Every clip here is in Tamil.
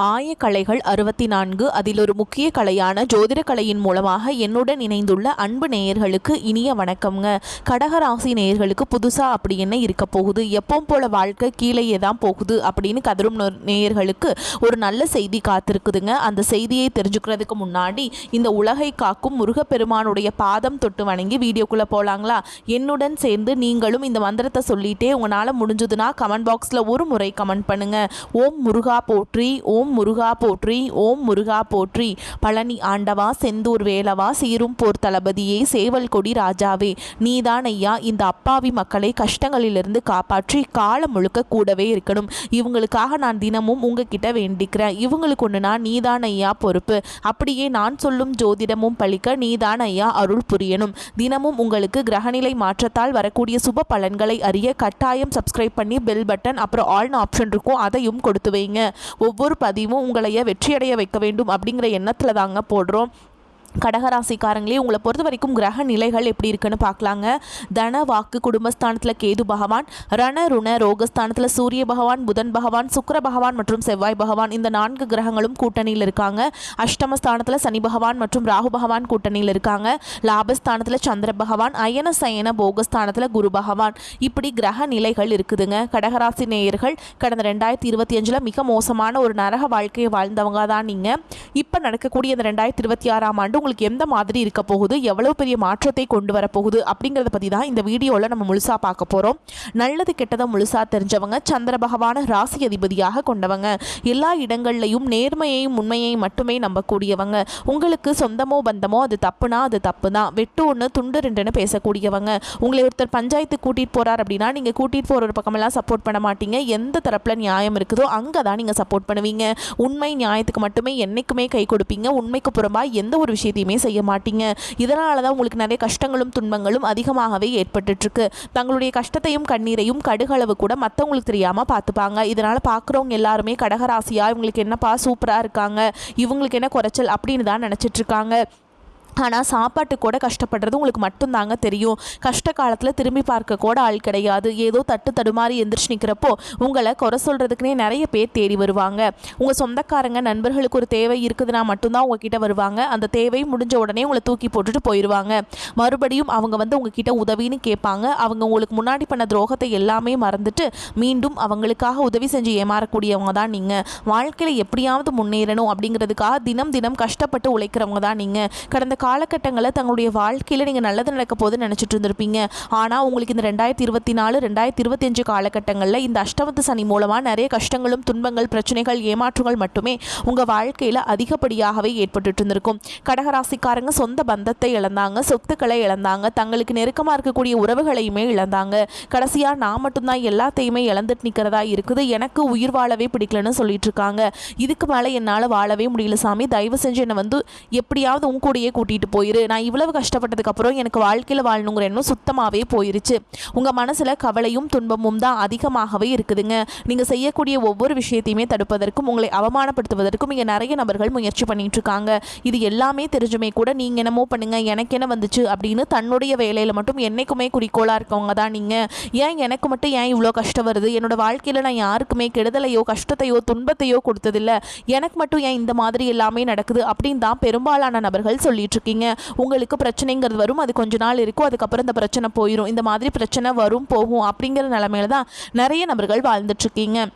ஆயக்கலைகள் 64 அதில் ஒரு முக்கிய கலையான ஜோதிட கலையின் மூலமாக என்னுடன் இணைந்துள்ள அன்பு நேயர்களுக்கு இனிய வணக்கம்ங்க. கடகராசி நேயர்களுக்கு புதுசா அப்படி என்ன இருக்க போகுது, எப்பவும் போல வாழ்க்கை கீழேயே தான் போகுது அப்படின்னு கதரும் நேயர்களுக்கு ஒரு நல்ல செய்தி காத்திருக்குதுங்க. அந்த செய்தியை தெரிஞ்சுக்கிறதுக்கு முன்னாடி இந்த உலகை காக்கும் முருகப்பெருமானுடைய பாதம் தொட்டு வணங்கி வீடியோக்குள்ளே போகலாங்களா? என்னுடன் சேர்ந்து நீங்களும் இந்த மந்திரத்தை சொல்லிட்டே உங்களால் முடிஞ்சதுன்னா கமெண்ட் பாக்ஸில் ஒரு முறை கமெண்ட் பண்ணுங்க. ஓம் முருகா போற்றி, ஓம் முருகா போற்றி, ஓம் முருகா போற்றி. பழனி ஆண்டவா, செந்தூர் வேலவா, சீரும் போர் தளபதியே, சேவல் கொடி ராஜாவே, நீதான் ஐயா இந்த அப்பாவி மக்களை கஷ்டங்களிலிருந்து காப்பாற்றி காலம் முழுக்க கூடவே இருக்கணும். இவங்களுக்காக நான் தினமும் உங்ககிட்ட வேண்டிக்கிறேன். இவங்களுக்கு ஒன்றுனா நீதான் ஐயா பொறுப்பு. அப்படியே நான் சொல்லும் ஜோதிடமும் பழிக்க நீதான் ஐயா அருள் புரியணும். தினமும் உங்களுக்கு கிரகநிலை மாற்றத்தால் வரக்கூடிய சுப பலன்களை அறிய கட்டாயம் சப்ஸ்கிரைப் பண்ணி பெல் பட்டன் அப்புறம் ஆல்னு ஆப்ஷன் இருக்கும், அதையும் கொடுத்து வைங்க. ஒவ்வொரு பதிவும் உங்களைய வெற்றியடைய வைக்க வேண்டும் அப்படிங்கிற எண்ணத்தில் தாங்க போடுறோம். கடகராசிக்காரங்களே, உங்களை பொறுத்த வரைக்கும் கிரக நிலைகள் எப்படி இருக்குன்னு பார்க்கலாங்க. தன வாக்கு குடும்பஸ்தானத்தில் கேது பகவான், ரண ருண ரோகஸ்தானத்தில் சூரிய பகவான், புதன் பகவான், சுக்கிர பகவான் மற்றும் செவ்வாய் பகவான், இந்த 4 கிரகங்களும் கூட்டணியில் இருக்காங்க. அஷ்டமஸ்தானத்தில் சனி பகவான் மற்றும் ராகு பகவான் கூட்டணியில் இருக்காங்க. லாபஸ்தானத்தில் சந்திர பகவான், அயன சயன போகஸ்தானத்தில் குரு பகவான், இப்படி கிரக நிலைகள் இருக்குதுங்க. கடகராசி நேயர்கள் கடந்த 2025 மிக மோசமான ஒரு நரக வாழ்க்கையை வாழ்ந்தவங்க தான் நீங்கள். இப்போ நடக்கக்கூடிய இந்த 2026ஆம் ஆண்டு உங்களுக்கு எந்த மாதிரி இருக்க போகுது, எவ்வளவு பெரிய மாற்றத்தை கொண்டு வரப்போகுது அப்படிங்கிறத பற்றி தான் இந்த வீடியோவில் நம்ம முழுசாக பார்க்க போகிறோம். நல்லது கெட்டதை முழுசாக தெரிஞ்சவங்க, சந்திர பகவான ராசி அதிபதியாக கொண்டவங்க, எல்லா இடங்கள்லையும் நேர்மையையும் உண்மையையும் மட்டுமே நம்பக்கூடியவங்க. உங்களுக்கு சொந்தமோ பந்தமோ அது தப்புனா அது தப்பு தான், வெட்டு ஒன்று துண்டு ரெண்டுன்னு பேசக்கூடியவங்க. உங்களை ஒருத்தர் பஞ்சாயத்து கூட்டிகிட்டு போகிறார் அப்படின்னா நீங்கள் கூட்டிகிட்டு போகிற ஒரு பக்கமெல்லாம் சப்போர்ட் பண்ண மாட்டீங்க. எந்த தரப்பில் நியாயம் இருக்குதோ அங்கே தான் நீங்கள் சப்போர்ட் பண்ணுவீங்க. உண்மை நியாயத்துக்கு மட்டுமே என்றைக்குமே கை கொடுப்பீங்க. உண்மைக்கு புறம்பாக எந்த ஒரு விஷயத்தையுமே செய்ய மாட்டீங்க. இதனால தான் உங்களுக்கு நிறைய கஷ்டங்களும் துன்பங்களும் அதிகமாகவே ஏற்பட்டுருக்கு. தங்களுடைய கஷ்டத்தையும் கண்ணீரையும் கடுகளவு கூட மற்றவங்களுக்கு தெரியாமல் பார்த்துப்பாங்க. இதனால் பார்க்குறவங்க எல்லாருமே கடகராசியா இவங்களுக்கு என்னப்பா சூப்பராக இருக்காங்க, இவங்களுக்கு என்ன குறைச்சல் அப்படின்னு தான் நினச்சிட்டு இருக்காங்க. ஆனால் சாப்பாட்டு கூட கஷ்டப்படுறது உங்களுக்கு மட்டும்தாங்க தெரியும். கஷ்ட காலத்தில் திரும்பி பார்க்க கூட ஆள் கிடையாது. ஏதோ தட்டு தடுமாறி எந்திரிச்சு நிற்கிறப்போ உங்களை குறை சொல்கிறதுக்குனே நிறைய பேர் தேடி வருவாங்க. உங்கள் சொந்தக்காரங்க நண்பர்களுக்கு ஒரு தேவை இருக்குதுன்னா மட்டும்தான் உங்ககிட்ட வருவாங்க. அந்த தேவை முடிஞ்ச உடனே உங்களை தூக்கி போட்டுட்டு போயிடுவாங்க. மறுபடியும் அவங்க வந்து உங்ககிட்ட உதவின்னு கேட்பாங்க. அவங்க உங்களுக்கு முன்னாடி பண்ண துரோகத்தை எல்லாமே மறந்துட்டு மீண்டும் அவங்களுக்காக உதவி செஞ்சு ஏமாறக்கூடியவங்க தான் நீங்கள். வாழ்க்கையில் எப்படியாவது முன்னேறணும் அப்படிங்கிறதுக்காக தினம் தினம் கஷ்டப்பட்டு உழைக்கிறவங்க தான் நீங்கள். கடந்த காலகட்டங்களில் தங்களுடைய வாழ்க்கையில் நீங்கள் நல்லது நடக்க போது நினச்சிட்டு இருந்திருப்பீங்க. ஆனால் உங்களுக்கு இந்த 2024 2025 காலகட்டங்களில் இந்த அஷ்டமத்து சனி மூலமாக நிறைய கஷ்டங்களும் துன்பங்கள் பிரச்சனைகள் ஏமாற்றங்கள் மட்டுமே உங்கள் வாழ்க்கையில் அதிகப்படியாகவே ஏற்பட்டு இருந்திருக்கும். கடகராசிக்காரங்க சொந்த பந்தத்தை இழந்தாங்க, சொத்துக்களை இழந்தாங்க, தங்களுக்கு நெருக்கமாக இருக்கக்கூடிய உறவுகளையுமே இழந்தாங்க. கடைசியாக நான் மட்டும்தான் எல்லாத்தையுமே இழந்துட்டு நிற்கிறதா இருக்குது, எனக்கு உயிர் வாழவே பிடிக்கலன்னு சொல்லிட்டு இருக்காங்க. இதுக்கு மேலே என்னால் வாழவே முடியல சாமி, தயவு செஞ்சு என்னை வந்து எப்படியாவது உன் கூடயே கூட்டிகிட்டு போயிரு. நான் இவ்வளவு கஷ்டப்பட்டதுக்கு அப்புறம் எனக்கு வாழ்க்கையில் வாழணுங்கிற எண்ணம் சுத்தமாகவே போயிருச்சு. உங்கள் மனசில் கவலையும் துன்பமும் தான் அதிகமாகவே இருக்குதுங்க. நீங்கள் செய்யக்கூடிய ஒவ்வொரு விஷயத்தையுமே தடுப்பதற்கும் உங்களை அவமானப்படுத்துவதற்கும் இங்கே நிறைய நபர்கள் முயற்சி பண்ணிட்டு இருக்காங்க. இது எல்லாமே தெரிஞ்சுமே கூட நீங்கள் என்னமோ பண்ணுங்க, எனக்கு என்ன வந்துச்சு அப்படின்னு தன்னுடைய வேலையில் மட்டும் என்னைக்குமே குறிக்கோளாக இருக்கவங்க தான் நீங்கள். ஏன் எனக்கு மட்டும் ஏன் இவ்வளோ கஷ்டம் வருது, என்னோட வாழ்க்கையில் நான் யாருக்குமே கெடுதலையோ கஷ்டத்தையோ துன்பத்தையோ கொடுத்ததில்லை, எனக்கு மட்டும் ஏன் இந்த மாதிரி எல்லாமே நடக்குது அப்படின்னு தான் பெரும்பாலான நபர்கள் சொல்லிட்டு இருக்கீங்க. உங்களுக்கு பிரச்சனைங்கிறது வரும், அது கொஞ்ச நாள் இருக்கும், அதுக்கப்புறம் இந்த பிரச்சனை போயிடும். இந்த மாதிரி பிரச்சனை வரும் போகும் அப்படிங்கிற நிலைமையில தான் நிறைய நபர்கள் வாழ்ந்துட்டு இருக்கீங்க.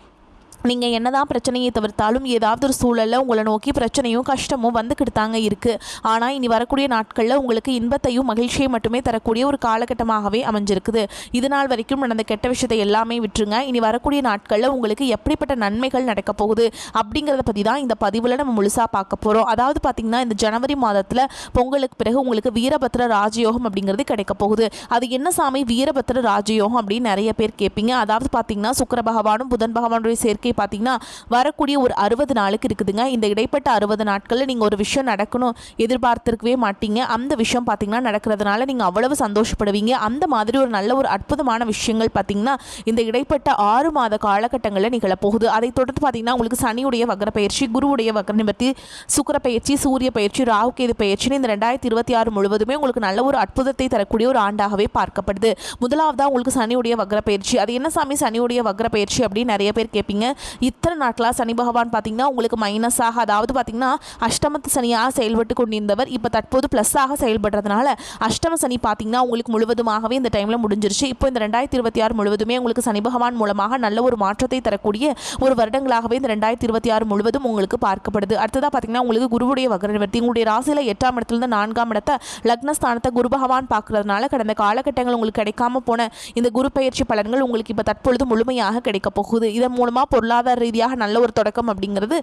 நீங்கள் என்னதான் பிரச்சனையை தவிர்த்தாலும் ஏதாவது ஒரு சூழலில் உங்களை நோக்கி பிரச்சனையும் கஷ்டமும் வந்துக்கிட்டு தாங்க இருக்குது. ஆனால் இனி வரக்கூடிய நாட்களில் உங்களுக்கு இன்பத்தையும் மகிழ்ச்சியை மட்டுமே தரக்கூடிய ஒரு காலகட்டமாகவே அமைஞ்சிருக்குது. இது நாள் வரைக்கும் நடந்த கெட்ட விஷயத்தை எல்லாமே விட்டுருங்க. இனி வரக்கூடிய நாட்களில் உங்களுக்கு எப்படிப்பட்ட நன்மைகள் நடக்க போகுது அப்படிங்கிறத பற்றி தான் இந்த பதிவில் நம்ம முழுசாக பார்க்க போகிறோம். அதாவது பார்த்திங்கன்னா இந்த ஜனவரி மாதத்தில் பொங்கலுக்கு பிறகு உங்களுக்கு வீரபத்ர ராஜயோகம் அப்படிங்கிறது கிடைக்க போகுது. அது என்ன சாமி வீரபத்ர ராஜயோகம் அப்படின்னு நிறைய பேர் கேட்பீங்க. அதாவது பார்த்திங்கன்னா சுக்கிர பகவானும் புதன் பகவானுடைய சேர்க்கை பார்த்தீங்கன்னா வரக்கூடிய ஒரு 60 நாளுக்கு இருக்குதுங்க. இந்த இடைப்பட்ட 60 நாட்களில் நீங்கள் ஒரு விஷயம் நடக்கணும் எதிர்பார்த்திருக்கவே மாட்டீங்க. அந்த விஷயம் பார்த்தீங்கன்னா நடக்கிறதுனால நீங்கள் அவ்வளவு சந்தோஷப்படுவீங்க. அந்த மாதிரி ஒரு நல்ல ஒரு அற்புதமான விஷயங்கள் பார்த்தீங்கன்னா இந்த இடைப்பட்ட 6 மாத காலகட்டங்களில் நிகழப்போகுது. அதை தொடர்ந்து பார்த்தீங்கன்னா உங்களுக்கு சனியுடைய வக்ர பயிற்சி, குருவுடைய வக்ர நிவர்த்தி, சுக்கிர பயிற்சி, சூரிய பயிற்சி, ராகு கேது பயிற்சின்னு இந்த 2026 முழுவதுமே உங்களுக்கு நல்ல ஒரு அற்புதத்தை தரக்கூடிய ஒரு ஆண்டாகவே பார்க்கப்படுது. முதலாவதாக உங்களுக்கு சனியுடைய வக்ர பயிற்சி. அது என்ன சாமி சனியுடைய வக்ர பயிற்சி அப்படின்னு நிறைய பேர் கேட்பீங்க. இத்தனை நாட்களாக சனி பகவான் பார்த்தீங்கன்னா உங்களுக்கு மைனஸாக, அதாவது பார்த்தீங்கன்னா அஷ்டமத்து சனியாக செயல்பட்டு கொண்டிருந்தவர் இப்போ தற்போது ப்ளஸ்ஸாக செயல்படுறதுனால அஷ்டம சனி பார்த்தீங்கன்னா உங்களுக்கு முழுவதுமாகவே இந்த டைமில் முடிஞ்சிருச்சு. இப்போ இந்த 2026 முழுவதுமே உங்களுக்கு சனி பகவான் மூலமாக நல்ல ஒரு மாற்றத்தை தரக்கூடிய ஒரு வருடங்களாகவே இந்த 2026 முழுவதும் உங்களுக்கு பார்க்கப்படுது. அடுத்ததாக பார்த்தீங்கன்னா உங்களுக்கு குருவுடைய வக்ரநிவர்த்தி, உங்களுடைய ராசியில் 8ஆம் இடத்துலேருந்து 4ஆம் இடத்தை லக்னஸ்தானத்தை குரு பகவான் பார்க்கறதுனால கடந்த காலகட்டங்கள் உங்களுக்கு கிடைக்காம போன இந்த குரு பயிற்சி பலன்கள் உங்களுக்கு இப்போ தற்பொழுது முழுமையாக கிடைக்க போகுது. இதன் மூலமாக பொருளாதார ரீதியாக நல்ல ஒரு தொடக்கம் அப்படிங்கிறது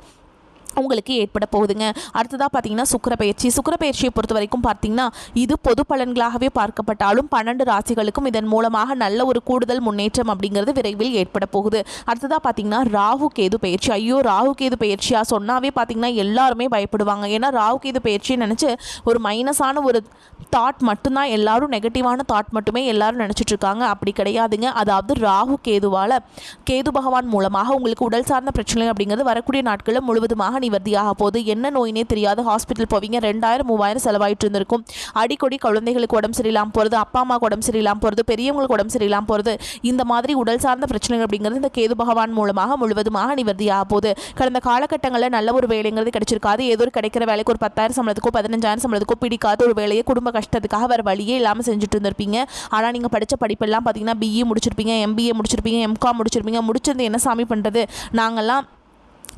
உங்களுக்கு ஏற்பட போகுதுங்க. அடுத்ததாக பார்த்தீங்கன்னா சுக்கிர பயிற்சியை பொறுத்த வரைக்கும் பார்த்தீங்கன்னா இது பொது பலன்களாகவே பார்க்கப்பட்டாலும் 12 ராசிகளுக்கும் இதன் மூலமாக நல்ல ஒரு கூடுதல் முன்னேற்றம் அப்படிங்கிறது விரைவில் ஏற்பட போகுது. அடுத்ததாக பார்த்தீங்கன்னா ராகு கேது பயிற்சி. ஐயோ, ராகு கேது பயிற்சியாக சொன்னாவே பார்த்தீங்கன்னா எல்லாருமே பயப்படுவாங்க. ஏன்னா ராகு கேது பயிற்சியை நினச்சி ஒரு மைனஸான ஒரு தாட் மட்டும்தான், எல்லாரும் நெகட்டிவான தாட் மட்டுமே எல்லாரும் நினச்சிட்டு இருக்காங்க. அப்படி கிடையாதுங்க. அதாவது ராகு கேதுவால், கேது பகவான் மூலமாக உங்களுக்கு உடல் சார்ந்த பிரச்சனை அப்படிங்கிறது வரக்கூடிய நாட்களில் முழுவதுமாக நிவர்த்தியாக போகுது. என்ன நோயினே தெரியாது ஹாஸ்பிட்டல் போவீங்க, 2000-3000 செலவாயிட்டு இருந்திருக்கும். அடிக்கடி குழந்தைகளுக்கு உடம்பு சரியில்லாமல் போகிறது, அப்பா அம்மா உடம்பு சரியில்லாமல் போகிறது, பெரியவங்களுக்கு உடம்பு சரியில்லாமல் போகிறது, இந்த மாதிரி உடல் சார்ந்த பிரச்சனைகள் அப்படிங்கிறது இந்த கேது பகவான் மூலமாக முழுவதுமாக நிவர்த்தியாக போகுது. கடந்த காலகட்டங்களில் நல்ல ஒரு வேலைங்கிறது கிடைச்சிருக்காது. ஏதோ ஒரு கிடைக்கிற வேலைக்கு ஒரு 10,000 சம்பளத்துக்கோ 15,000 சம்பளத்துக்கோ பிடிக்காத ஒரு வேலையை குடும்ப கஷ்டத்துக்காக வேறு வழியே இல்லாமல் செஞ்சுட்டு இருந்திருப்பீங்க. ஆனால் நீங்கள் படித்த படிப்பெல்லாம் பார்த்தீங்கன்னா BE முடிச்சிருப்பீங்க, MBA முடிச்சிருப்பீங்க, MCOM முடிச்சிருப்பீங்க. முடிச்சிருந்து என்ன சாமி பண்ணுறது, நாங்கள்லாம்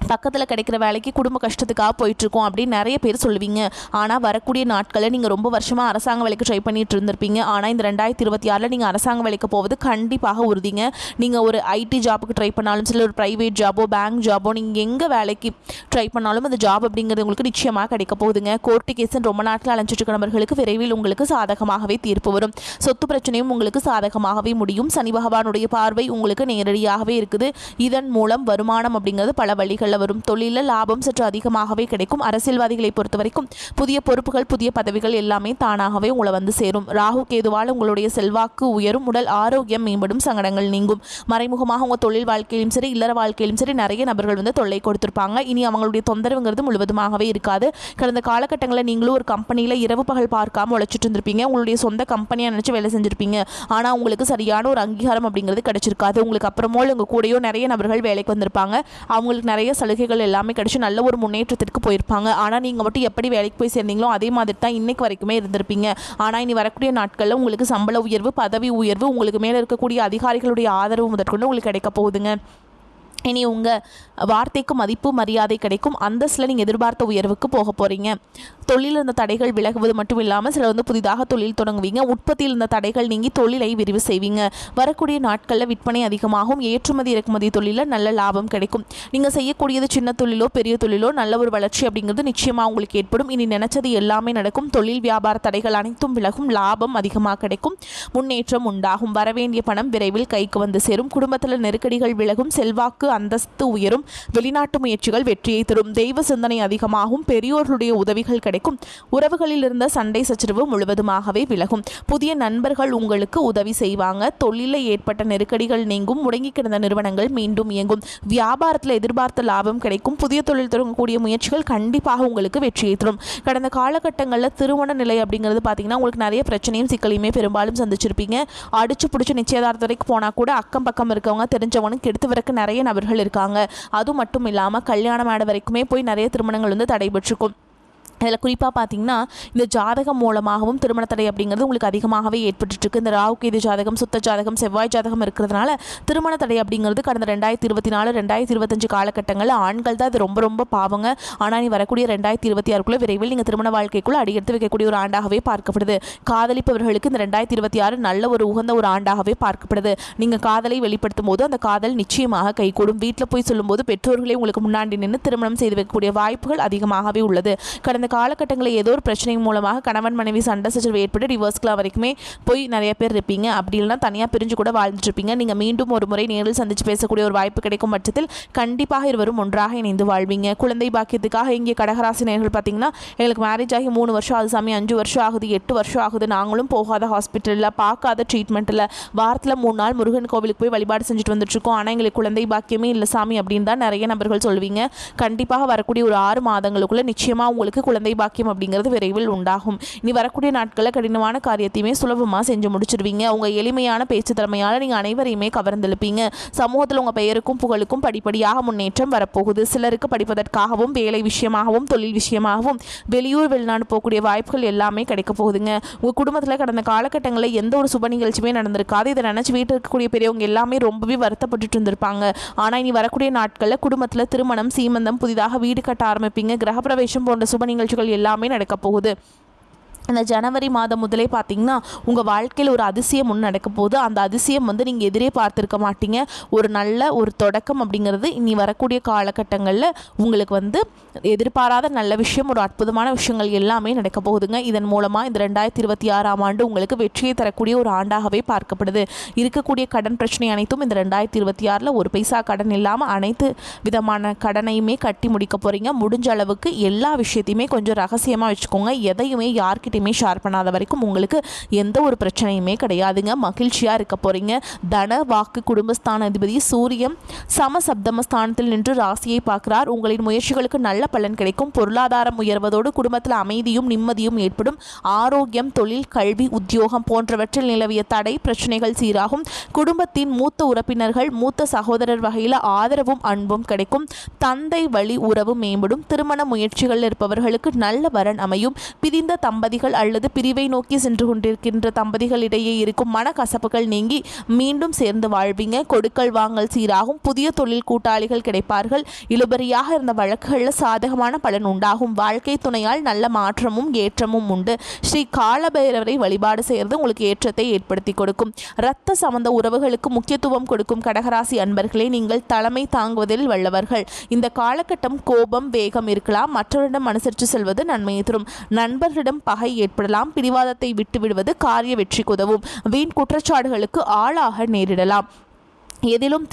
பக்கத்தில் கிடைக்கிற வேலைக்கு குடும்ப கஷ்டத்துக்காக போயிட்டுருக்கோம் அப்படின்னு நிறைய பேர் சொல்லுவீங்க. ஆனால் வரக்கூடிய நாட்களில் நீங்கள் ரொம்ப வருஷமாக அரசாங்க வேலைக்கு ட்ரை பண்ணிட்டு இருந்திருப்பீங்க. ஆனால் இந்த 2026 நீங்கள் அரசாங்க வேலைக்கு போவது கண்டிப்பாக உறுதிங்க. நீங்கள் ஒரு IT ஜாபுக்கு ட்ரை பண்ணாலும் சரி, ஒரு ப்ரைவேட் ஜாபோ பேங்க் ஜாபோ நீங்கள் எங்கே வேலைக்கு ட்ரை பண்ணாலும் அந்த ஜாப் அப்படிங்கிறது உங்களுக்கு நிச்சயமாக கிடைக்க போகுதுங்க. கோர்ட்டு கேஸுன்னு ரொம்ப நாட்கள் அலைஞ்சிட்டு இருக்க நபர்களுக்கு விரைவில் உங்களுக்கு சாதகமாகவே தீர்ப்பு வரும். சொத்து பிரச்சனையும் உங்களுக்கு சாதகமாகவே முடியும். சனி பகவானுடைய பார்வை உங்களுக்கு நேரடியாகவே இருக்குது. இதன் மூலம் வருமானம் அப்படிங்கிறது பல வழிகள் வரும். தொழிலில் லாபம் சற்று அதிகமாகவே கிடைக்கும். அரசியல்வாதிகளை பொறுத்த வரைக்கும் புதிய பொறுப்புகள், புதிய பதவிகள் எல்லாமே தானாகவே உங்களை வந்து சேரும். ராகு கேதுவால் உங்களுடைய செல்வாக்கு உயரும், உடல் ஆரோக்கியம் மேம்படும், சங்கடங்கள் நீங்கும். மறைமுகமாக உங்கள் தொழில் வாழ்க்கையிலும் சரி, இல்லற வாழ்க்கையிலும் சரி நிறைய நபர்கள் வந்து தொல்லை கொடுத்துருப்பாங்க. இனி அவங்களுடைய தொந்தரவுங்கிறது முழுவதுமாகவே இருக்காது. கடந்த காலகட்டங்களில் நீங்களும் ஒரு கம்பெனியில் இரவு பகல் பார்க்காம உழைச்சிட்டு இருந்திருப்பீங்க. உங்களுடைய சொந்த கம்பெனியாக நினச்சி வேலை செஞ்சுருப்பீங்க. ஆனால் உங்களுக்கு சரியான ஒரு அங்கீகாரம் அப்படிங்கிறது கிடைச்சிருக்காது. உங்களுக்கு அப்புறமோ உங்கள் கூடயோ நிறைய நபர்கள் வேலைக்கு வந்திருப்பாங்க. அவங்களுக்கு நிறைய சலுகைகள் எல்லாமே கிடைச்சி நல்ல ஒரு முன்னேற்றத்திற்கு போயிருப்பாங்க. ஆனால் நீங்கள் மட்டும் எப்படி வேலைக்கு போய் சேர்ந்தீங்களோ அதே மாதிரி தான் இன்னைக்கு வரைக்குமே இருந்திருப்பீங்க. ஆனால் இனி வரக்கூடிய நாட்களில் உங்களுக்கு சம்பள உயர்வு, பதவி உயர்வு, உங்களுக்கு மேலே இருக்கக்கூடிய அதிகாரிகளுடைய ஆதரவு முதற்கொண்டு உங்களுக்கு கிடைக்க போகுதுங்க. இனி உங்கள் வார்த்தைக்கு மதிப்பு மரியாதை கிடைக்கும். அந்தஸ்தில் நீங்கள் எதிர்பார்த்த உயர்வுக்கு போக போகிறீங்க. தொழில் இருந்த தடைகள் விலகுவது மட்டும் இல்லாமல் சில வந்து புதிதாக தொழில் தொடங்குவீங்க. உற்பத்தியில் இருந்த தடைகள் நீங்கி தொழிலை விரிவு செய்வீங்க. வரக்கூடிய நாட்களில் விற்பனை அதிகமாகும். ஏற்றுமதி இறக்குமதி தொழிலில் நல்ல லாபம் கிடைக்கும். நீங்கள் செய்யக்கூடியது சின்ன தொழிலோ பெரிய தொழிலோ நல்ல ஒரு வளர்ச்சி அப்படிங்கிறது நிச்சயமாக உங்களுக்கு ஏற்படும். இனி நினைச்சது எல்லாமே நடக்கும். தொழில் வியாபார தடைகள் அனைத்தும் விலகும். லாபம் அதிகமாக கிடைக்கும். முன்னேற்றம் உண்டாகும். வரவேண்டிய பணம் விரைவில் கைக்கு வந்து சேரும். குடும்பத்தில் நெருக்கடிகள் விலகும். செல்வாக்கு அந்தஸ்து உயரும். வெளிநாட்டு முயற்சிகள் வெற்றியை தரும். தெய்வ சிந்தனை அதிகமாகும். பெரியோர்களுடைய உதவிகள் கிடைக்கும். உறவுகளில் இருந்த சண்டை சச்சரவு முழுவதுமாகவே விலகும். புதிய நண்பர்கள் உங்களுக்கு உதவி செய்வாங்க. தொழிலில் ஏற்பட்ட நெருக்கடிகள் நீங்கும். முடங்கி கிடந்த நிறுவனங்கள் மீண்டும் இயங்கும். வியாபாரத்தில் எதிர்பார்த்த லாபம் கிடைக்கும். புதிய தொழில் தொடங்கக்கூடிய முயற்சிகள் கண்டிப்பாக உங்களுக்கு வெற்றியை தரும். கடந்த காலகட்டங்களில் திருமண நிலை அப்படிங்கிறது பார்த்தீங்கன்னா உங்களுக்கு நிறைய பிரச்சனையும் சிக்கலையுமே பெரும்பாலும் சந்திச்சிருப்பீங்க. அடிச்சு பிடிச்சி நிச்சயதார்த்த வரைக்கும் போனால் கூட அக்கம் பக்கம் இருக்கவங்க தெரிஞ்சவனுக்கு எடுத்து வரக்கு நிறைய நபர்கள் இருக்காங்க. அது மட்டும் இல்லாமல் கல்யாண மேடை வரைக்குமே போய் நிறைய திருமணங்கள் வந்து தடைபெற்றிருக்கும். இதில் குறிப்பாக பார்த்தீங்கன்னா இந்த ஜாதகம் மூலமாகவும் திருமண தடை அப்படிங்கிறது உங்களுக்கு அதிகமாகவே ஏற்பட்டுருக்கு. இந்த ராகு கேது ஜாதகம், சுத்த ஜாதகம், செவ்வாய் ஜாதகம் இருக்கிறதுனால திருமண தடை அப்படிங்கிறது கடந்த 2024 2025 காலகட்டங்களில் ஆண்கள் தான் இது ரொம்ப ரொம்ப பாவங்க. ஆனால் நீ வரக்கூடிய 2026 விரைவில் நீங்கள் திருமண வாழ்க்கைக்குள்ளே அடியெடுத்து வைக்கக்கூடிய ஒரு ஆண்டாகவே பார்க்கப்படுது. காதலிப்பவர்களுக்கு இந்த 2026 நல்ல ஒரு உகந்த ஒரு ஆண்டாகவே பார்க்கப்படுது. நீங்கள் காதலை வெளிப்படுத்தும் போது அந்த காதல் நிச்சயமாக கைகூடும். வீட்டில் போய் சொல்லும்போது பெற்றோர்களே உங்களுக்கு முன்னாடி நின்று திருமணம் செய்து வைக்கக்கூடிய வாய்ப்புகள் அதிகமாகவே உள்ளது. கடந்த காலகட்டங்களில் ஏதோ ஒரு பிரச்சனை மூலமாக கணவன் மனைவி சண்டை சச்சரவு ஏற்பட்டு டிவோர்ஸ்க்குலாம் வரைக்குமே போய் நிறைய பேர் இருப்பீங்க. அப்படி இல்லைனா தனியாக பிரிஞ்சு கூட வாழ்ந்துட்டுருப்பீங்க. நீங்கள் மீண்டும் ஒரு முறை நேரில் சந்தித்து பேசக்கூடிய ஒரு வாய்ப்பு கிடைக்கும் பட்சத்தில் கண்டிப்பாக இருவரும் ஒன்றாக இணைந்து வாழ்வீங்க. குழந்தை பாக்கியத்துக்காக இங்கே கடகராசி நேயர்கள் பார்த்தீங்கன்னா எங்களுக்கு மேரேஜ் ஆகி 3 வருஷம் ஆகுது சாமி, 5 வருஷம் ஆகுது, 8 வருஷம் ஆகுது, நாங்களும் போகாத ஹாஸ்பிட்டலில் பார்க்காத ட்ரீட்மெண்ட்டில் வாரத்தில் 3 நாள் முருகன் கோவிலுக்கு போய் வழிபாடு செஞ்சுட்டு வந்துட்டுருக்கோம். ஆனால் எங்களுக்கு குழந்தை பாக்கியமே இல்லை சாமி அப்படின்னு தான் நிறைய நபர்கள் சொல்வீங்க. கண்டிப்பாக வரக்கூடிய ஒரு 6 மாதங்களுக்குள்ளே நிச்சயமாக உங்களுக்கு குழந்தை பாக்கியம் அப்படிங்கிறது விரைவில் உண்டாகும். இனி வரக்கூடிய நாட்களில் கடினமான காரியத்தையுமே சுலபமாக செஞ்சு முடிச்சிருவீங்க. உங்கள் எளிமையான பேச்சு திறமையால் நீங்கள் அனைவரையுமே கவர்ந்தெழுப்பீங்க. சமூகத்தில் உங்கள் பெயருக்கும் புகழுக்கும் படிப்படியாக முன்னேற்றம் வரப்போகுது. சிலருக்கு படிப்பதற்காகவும் வேலை விஷயமாகவும் தொழில் விஷயமாகவும் வெளியூர் வெளிநாடு போகக்கூடிய வாய்ப்புகள் எல்லாமே கிடைக்க போகுதுங்க. உங்கள் குடும்பத்தில் கடந்த காலகட்டங்களில் எந்த ஒரு சுப நிகழ்ச்சியுமே நடந்திருக்காது. இதை நினச்சி வீட்டில் இருக்கக்கூடிய பெரியவங்க எல்லாமே ரொம்பவே வருத்தப்பட்டு இருந்திருப்பாங்க. ஆனால் இனி வரக்கூடிய நாட்களில் குடும்பத்தில் திருமணம், சீமந்தம், புதிதாக வீடு கட்ட ஆரம்பிப்பீங்க. கிரகப்பிரவேசம் போன்ற சுப நிகழ்ச்சிகள் எல்லாமே நடக்க போகுது. அந்த ஜனவரி மாதம் முதலே பார்த்தீங்கன்னா உங்கள் வாழ்க்கையில் ஒரு அதிசயம் ஒன்று நடக்க போகுது. அந்த அதிசயம் நீங்கள் எதிரே பார்த்துருக்க மாட்டீங்க. ஒரு நல்ல ஒரு தொடக்கம் அப்படிங்கிறது இனி வரக்கூடிய காலகட்டங்களில் உங்களுக்கு எதிர்பாராத நல்ல விஷயம், ஒரு அற்புதமான விஷயங்கள் எல்லாமே நடக்க போகுதுங்க. இதன் மூலமாக இந்த 2026ஆம் ஆண்டு உங்களுக்கு வெற்றியை தரக்கூடிய ஒரு ஆண்டாகவே பார்க்கப்படுது. இருக்கக்கூடிய கடன் பிரச்சனை அனைத்தும் இந்த 2026 ஒரு பைசா கடன் இல்லாமல் அனைத்து விதமான கடனையுமே கட்டி முடிக்க போகிறீங்க. முடிஞ்ச அளவுக்கு எல்லா விஷயத்தையுமே கொஞ்சம் ரகசியமாக வச்சுக்கோங்க. எதையுமே யார்கிட்ட ஷேர் பண்ணாத வரைக்கும் உங்களுக்கு எந்த ஒரு பிரச்சனையுமே கிடையாதுங்க. மகிழ்ச்சியா இருக்க போறீங்க. தன வாக்கு குடும்பஸ்தான அதிபதி சூரியன் சமசப்தமஸ்தானத்தில் நின்று ராசியை பார்க்கிறார். உங்களின் முயற்சிகளுக்கு நல்ல பலன் கிடைக்கும். பொருளாதாரம் உயர்வதோடு குடும்பத்தில் அமைதியும் நிம்மதியும் ஏற்படும். ஆரோக்கியம், தொழில், கல்வி, உத்தியோகம் போன்றவற்றில் நிலவிய தடை பிரச்சனைகள் சீராகும். குடும்பத்தின் மூத்த உறுப்பினர்கள், மூத்த சகோதரர் வகையில் ஆதரவும் அன்பும் கிடைக்கும். தந்தை வழி உறவு மேம்படும். திருமண முயற்சிகள் இருப்பவர்களுக்கு நல்ல வரன் அமையும். பிரிந்த தம்பதிகள் அல்லது பிரிவை நோக்கி சென்று கொண்டிருக்கின்ற தம்பதிகளிடையே இருக்கும் மனக்கசப்புகள் நீங்கி மீண்டும் சேர்ந்து வாழ்வீங்க. கொடுக்கல் வாங்கல் சீராகும். புதிய தொழில் கூட்டாளிகள் கிடைப்பார்கள். இழுபறியாக இருந்த வழக்குகளில் சாதகமான பலன் உண்டாகும். வாழ்க்கை துணையால் நல்ல மாற்றமும் ஏற்றமும் உண்டு. ஸ்ரீ காலபைரவரை வழிபாடு செய்வது உங்களுக்கு ஏற்றத்தை ஏற்படுத்தி கொடுக்கும். இரத்த சம்பந்த உறவுகளுக்கு முக்கியத்துவம் கொடுக்கும் கடகராசி அன்பர்களே, நீங்கள் தலைமை தாங்குவதில் வல்லவர்கள். இந்த காலகட்டம் கோபம், வேகம் இருக்கலாம். மற்றவரிடம் அனுசரித்து செல்வது நன்மையை தரும். நண்பர்களிடம் பகை ஏற்படலாம். பிடிவாதத்தை விட்டு விடுவது காரிய வெற்றிக்கு உதவும். வீண் குற்றச்சாட்டுகளுக்கு ஆளாக நேரிடலாம். எதிலும்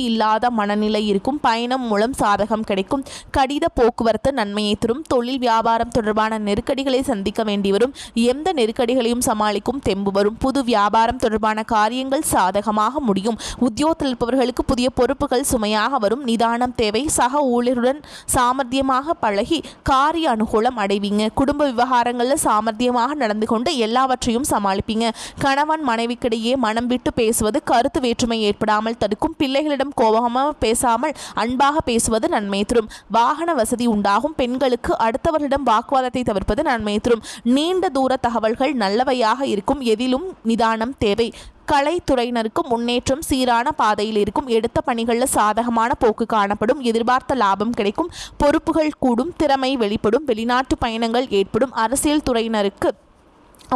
இல்லாத மனநிலை இருக்கும். பயணம் மூலம் சாதகம் கிடைக்கும். கடித போக்குவரத்து நன்மையை தரும். தொழில் வியாபாரம் தொடர்பான நெருக்கடிகளை சந்திக்க வேண்டி வரும். எந்த நெருக்கடிகளையும் சமாளிக்கும் தெம்பு வரும். புது வியாபாரம் தொடர்பான காரியங்கள் சாதகமாக முடியும். உத்தியோகத்தில் இருப்பவர்களுக்கு புதிய பொறுப்புகள் சுமையாக வரும். நிதானம் தேவை. சக ஊழியருடன் சாமர்த்தியமாக பழகி காரிய அனுகூலம் அடைவீங்க. குடும்ப விவகாரங்களில் சாமர்த்தியமாக நடந்து கொண்டு எல்லாவற்றையும் சமாளிப்பீங்க. கணவன் மனைவிக்கிடையே மனம் விட்டு பேசுவது கருத்து வேற்றுமை ஏற்படாமல் தடுக்கும். பிள்ளைகளிடம் கோபமாக பேசாமல் அன்பாக பேசுவது நன்மை தரும். வாகன வசதி உண்டாகும். பெண்களுக்கு அடுத்தவர்களிடம் வாக்குவாதத்தை தவிர்ப்பது நன்மை தரும். நீண்ட தூர தகவல்கள் நல்லவையாக இருக்கும். எதிலும் நிதானம் தேவை. கலைத்துறையினருக்கு முன்னேற்றம் சீரான பாதையில் இருக்கும். எடுத்த பணிகளில் சாதகமான போக்கு காணப்படும். எதிர்பார்த்த லாபம் கிடைக்கும். பொறுப்புகள் கூடும். திறமை வெளிப்படும். வெளிநாட்டு பயணங்கள் ஏற்படும். அரசியல் துறையினருக்கு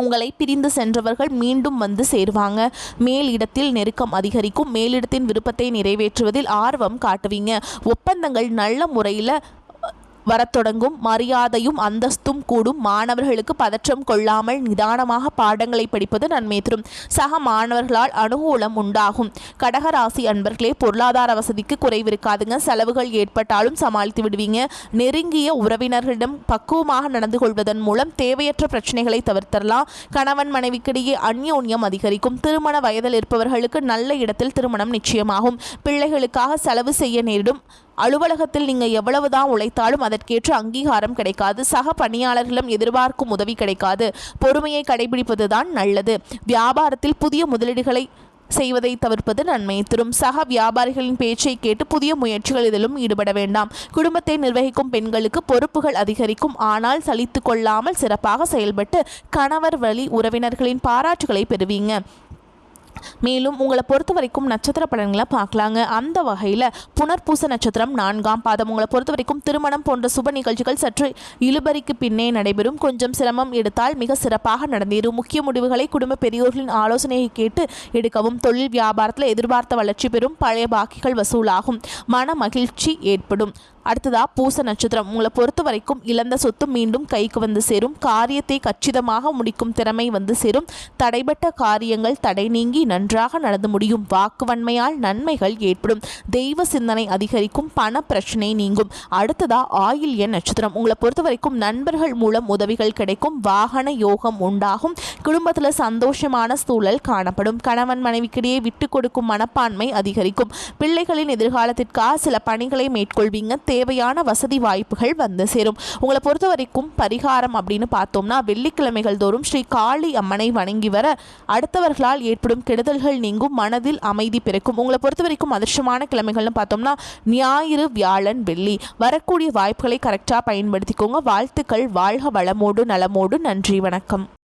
உங்களை பிரிந்து சென்றவர்கள் மீண்டும் சேருவாங்க. மேலிடத்தில் நெருக்கம் அதிகரிக்கும். மேலிடத்தின் விருப்பத்தை நிறைவேற்றுவதில் ஆர்வம் காட்டுவீங்க. ஒப்பந்தங்கள் நல்ல முறையில் வரத்தொடங்கும். மரியாதையும் அந்தஸ்தும் கூடும். மாணவர்களுக்கு பதற்றம் கொள்ளாமல் நிதானமாக பாடங்களை படிப்பது நன்மை தரும். சக மாணவர்களால் அனுகூலம் உண்டாகும். கடகராசி அன்பர்களே, பொருளாதார வசதிக்கு குறைவிருக்காதுங்க. செலவுகள் ஏற்பட்டாலும் சமாளித்து விடுவீங்க. நெருங்கிய உறவினர்களிடம் பக்குவமாக நடந்து கொள்வதன் மூலம் தேவையற்ற பிரச்சனைகளை தவிர்த்தரலாம். கணவன் மனைவிக்கிடையே அந்யோன்யம் அதிகரிக்கும். திருமண வயதில் இருப்பவர்களுக்கு நல்ல இடத்தில் திருமணம் நிச்சயமாகும். பிள்ளைகளுக்காக செலவு செய்ய நேரிடும். அலுவலகத்தில் நீங்கள் எவ்வளவுதான் உழைத்தாலும் அதற்கேற்ற அங்கீகாரம் கிடைக்காது. சக பணியாளர்களும் எதிர்பார்க்கும் உதவி கிடைக்காது. பொறுமையை கடைபிடிப்பதுதான் நல்லது. வியாபாரத்தில் புதிய முதலீடுகளை செய்வதை தவிர்ப்பது நன்மை தரும். சக வியாபாரிகளின் பேச்சை கேட்டு புதிய முயற்சிகள் இதிலும் ஈடுபட வேண்டாம். குடும்பத்தை நிர்வகிக்கும் பெண்களுக்கு பொறுப்புகள் அதிகரிக்கும். ஆனால் சலித்து கொள்ளாமல் சிறப்பாக செயல்பட்டு கணவர் வழி உறவினர்களின் பாராட்டுகளை பெறுவீங்க. மேலும் உங்களை பொறுத்த வரைக்கும் நட்சத்திர பலன்களை பார்க்கலாங்க. அந்த வகையில் புனர்பூச நட்சத்திரம் 4ஆம் பாதம். உங்களை பொறுத்த வரைக்கும் திருமணம் போன்ற சுப நிகழ்ச்சிகள் சற்று இழுபறிக்கு பின்னே நடைபெறும். கொஞ்சம் சிரமம் எடுத்தால் மிக சிறப்பாக நடந்தேறும். முக்கிய முடிவுகளை குடும்ப பெரியோர்களின் ஆலோசனையை கேட்டு எடுக்கவும். தொழில் வியாபாரத்தில் எதிர்பார்த்த வளர்ச்சி பெறும். பழைய பாக்கிகள் வசூலாகும். மன மகிழ்ச்சி ஏற்படும். அடுத்ததா பூச நட்சத்திரம். உங்களை பொறுத்த வரைக்கும் இழந்த சொத்து மீண்டும் கைக்கு சேரும். காரியத்தை கச்சிதமாக முடிக்கும் திறமை சேரும். தடைபட்ட காரியங்கள் தடை நீங்கி நன்றாக நடந்து முடியும். வாக்குவன்மையால் நன்மைகள் ஏற்படும். தெய்வ சிந்தனை அதிகரிக்கும். பண பிரச்சனை நீங்கும். அடுத்ததா ஆயில்ய நட்சத்திரம். உங்களை பொறுத்த வரைக்கும் நண்பர்கள் மூலம் உதவிகள் கிடைக்கும். வாகன யோகம் உண்டாகும். குடும்பத்தில் சந்தோஷமான சூழல் காணப்படும். கணவன் மனைவிக்கிடையே விட்டு கொடுக்கும் மனப்பான்மை அதிகரிக்கும். பிள்ளைகளின் எதிர்காலத்திற்காக சில பணிகளை மேற்கொள்வீங்க. தேவையான வசதி வாய்ப்புகள் வந்து சேரும். உங்களை பொறுத்த வரைக்கும் பரிகாரம் அப்படின்னு பார்த்தோம்னா வெள்ளிக்கிழமைகள் தோறும் ஸ்ரீ காளி அம்மனை வணங்கி வர அடுத்தவர்களால் ஏற்படும் கெடுதல்கள் நீங்கும், மனதில் அமைதி பிறக்கும். உங்களை பொறுத்த வரைக்கும் அதிர்ஷ்டமான கிழமைகள்னு பார்த்தோம்னா ஞாயிறு, வியாழன், வெள்ளி. வரக்கூடிய வாய்ப்புகளை கரெக்டாக பயன்படுத்திக்கோங்க. வாழ்த்துக்கள். வாழ்க வளமோடு நலமோடு. நன்றி, வணக்கம்.